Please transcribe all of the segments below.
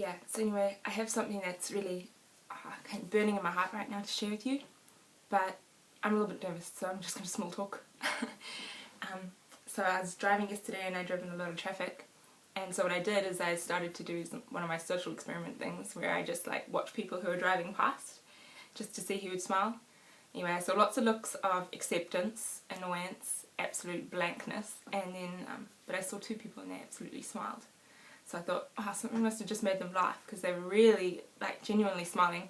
yeah, so anyway, I have something that's really kind of burning in my heart right now to share with you, but I'm a little bit nervous, so I'm just going to small talk. So I was driving yesterday and I drove in a lot of traffic, and so what I did is I started to do one of my social experiment things where I just like watch people who are driving past just to see who would smile. Anyway, I saw lots of looks of acceptance, annoyance, absolute blankness, and then but I saw two people and they absolutely smiled. So I thought, oh, something must have just made them laugh, because they were really like genuinely smiling.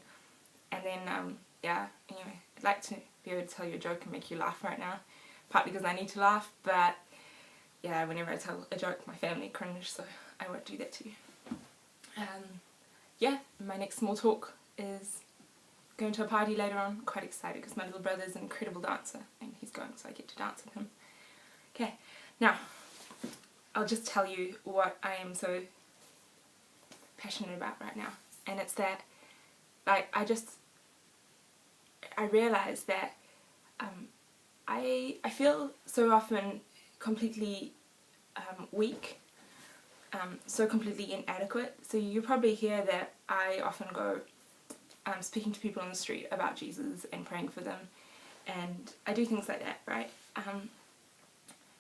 And then yeah, anyway, I'd like to be able to tell you a joke and make you laugh right now, partly because I need to laugh, but yeah, whenever I tell a joke my family cringe, so I won't do that to you. Yeah, my next small talk is going to a party later on. Quite excited because my little brother's an incredible dancer and he's going, so I get to dance with him. Okay, now I'll just tell you what I am so passionate about right now, and it's that like I realise that I feel so often completely weak, so completely inadequate. So you probably hear that I often go speaking to people on the street about Jesus and praying for them, and I do things like that, right?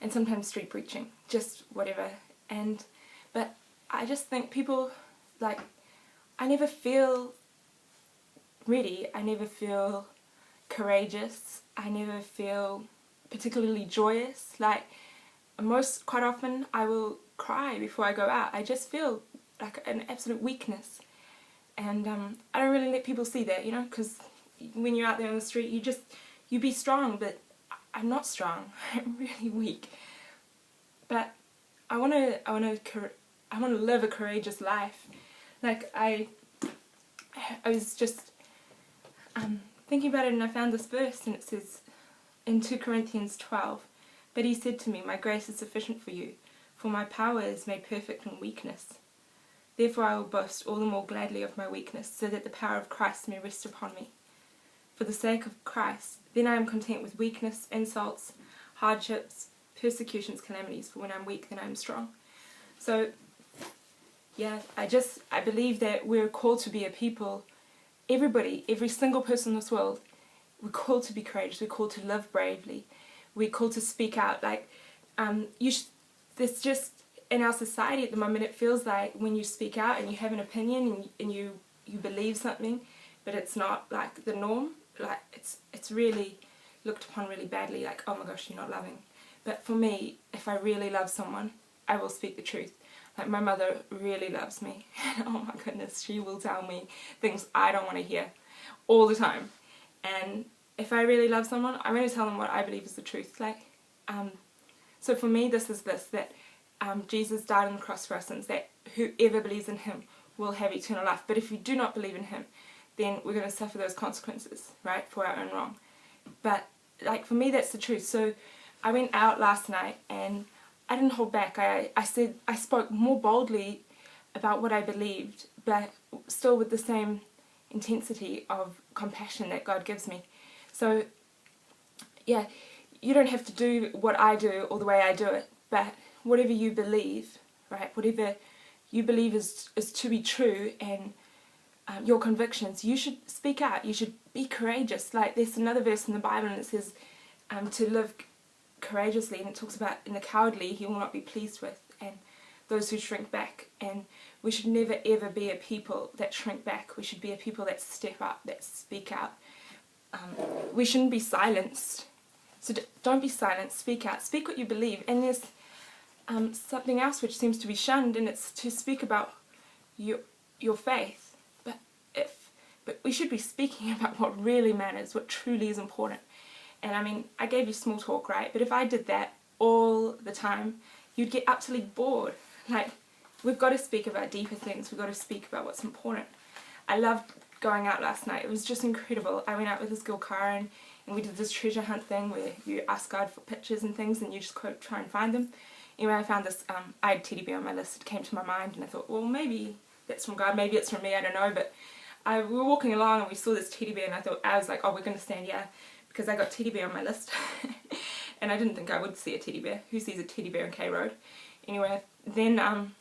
And sometimes street preaching, just whatever. But I just think people, like, I never feel ready, I never feel courageous, I never feel particularly joyous. Like, quite often I will cry before I go out. I just feel like an absolute weakness, and I don't really let people see that, you know, because when you're out there on the street you be strong, but I'm not strong. I'm really weak. But I want to live a courageous life. Like I was just thinking about it, and I found this verse, and it says in 2 Corinthians 12, "But he said to me, my grace is sufficient for you, for my power is made perfect in weakness. Therefore I will boast all the more gladly of my weakness, so that the power of Christ may rest upon me. For the sake of Christ, then I am content with weakness, insults, hardships, persecutions, calamities, for when I'm weak, then I am strong." So, yeah, I believe that we're called to be a people, every single person in this world, we're called to be courageous, we're called to live bravely, we're called to speak out. Like, there's just, in our society at the moment, it feels like when you speak out and you have an opinion and you believe something, but it's not like the norm, like it's really looked upon really badly, like, oh my gosh, you're not loving. But for me, if I really love someone, I will speak the truth. Like, my mother really loves me. Oh my goodness, she will tell me things I don't want to hear all the time. And if I really love someone, I'm going to tell them what I believe is the truth. Like, so for me, this is that Jesus died on the cross for our sins, that whoever believes in him will have eternal life. But if you do not believe in him, then we're going to suffer those consequences, right, for our own wrong. But, like, for me, that's the truth. So I went out last night and I didn't hold back. I spoke more boldly about what I believed, but still with the same intensity of compassion that God gives me. So, yeah, you don't have to do what I do or the way I do it, but whatever you believe, right, whatever you believe is to be true, and your convictions, you should speak out, you should be courageous. Like, there's another verse in the Bible and it says to live courageously, and it talks about in the cowardly he will not be pleased with, and those who shrink back. And we should never ever be a people that shrink back. We should be a people that step up, that speak out. We shouldn't be silenced. So don't be silent, speak out, speak what you believe. And there's something else which seems to be shunned, and it's to speak about your faith. But we should be speaking about what really matters, what truly is important. And I mean, I gave you small talk, right? But if I did that all the time, you'd get absolutely bored. Like, we've got to speak about deeper things. We've got to speak about what's important. I loved going out last night. It was just incredible. I went out with this girl, Karen, and we did this treasure hunt thing where you ask God for pictures and things and you just try and find them. Anyway, I found this, I had teddy bear on my list. It came to my mind and I thought, well, maybe that's from God, maybe it's from me, I don't know. But we were walking along and we saw this teddy bear, and I was like, oh, we're going to stand here, because I got teddy bear on my list. And I didn't think I would see a teddy bear. Who sees a teddy bear in K Road? Anyway, then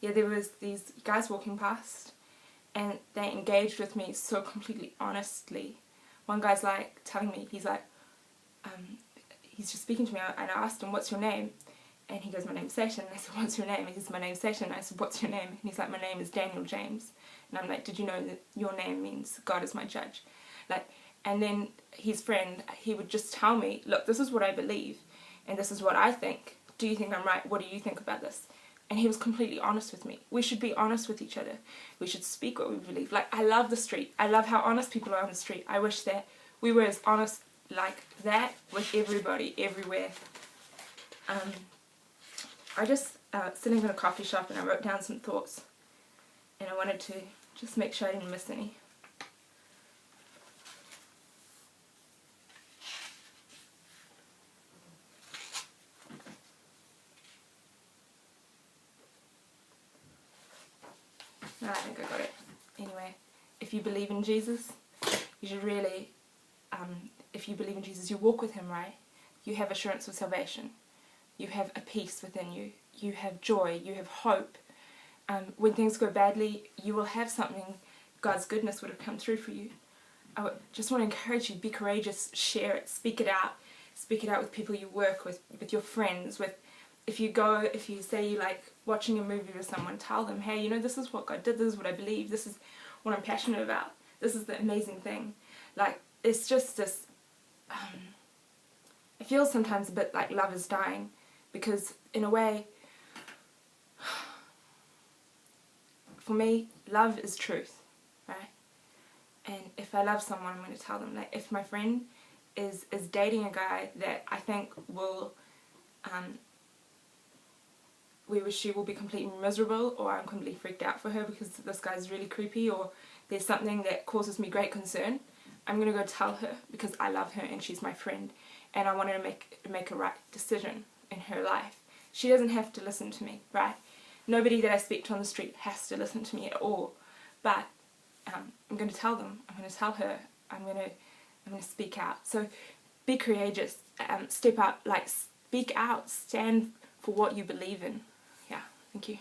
yeah, there was these guys walking past, and they engaged with me so completely honestly. One guy's like telling me, he's like, he's just speaking to me, and I asked him, "What's your name?" And he goes, "My name's Satan." And I said, "What's your name?" And he says, "My name's Satan." And I said, "What's your name?" And he's like, "My name is Daniel James." And I'm like, "Did you know that your name means God is my judge?" Like, and then his friend, he would just tell me, "Look, this is what I believe, and this is what I think. Do you think I'm right? What do you think about this?" And he was completely honest with me. We should be honest with each other. We should speak what we believe. Like, I love the street. I love how honest people are on the street. I wish that we were as honest like that with everybody, everywhere. I just sitting in a coffee shop, and I wrote down some thoughts, and I wanted to just make sure I didn't miss any. No, I think I got it. Anyway, if you believe in Jesus, you should really, if you believe in Jesus, you walk with him, right? You have assurance of salvation. You have a peace within you. You have joy. You have hope. When things go badly, you will have something. God's goodness would have come through for you. I just want to encourage you, be courageous, share it, speak it out. Speak it out with people you work with your friends, if you say you like watching a movie with someone, tell them, "Hey, you know, this is what God did, this is what I believe, this is what I'm passionate about, this is the amazing thing." Like, it's just this, I feel sometimes a bit like love is dying, because in a way, for me, love is truth, right? And if I love someone, I'm going to tell them. Like, if my friend is dating a guy that I think will, she will be completely miserable, or I'm completely freaked out for her because this guy's really creepy, or there's something that causes me great concern, I'm going to go tell her because I love her and she's my friend, and I want her to make a right decision in her life. She doesn't have to listen to me, right? Nobody that I speak to on the street has to listen to me at all, but I'm going to tell them. I'm going to tell her. I'm going to speak out. So be courageous. Step up. Like, speak out. Stand for what you believe in. Yeah. Thank you.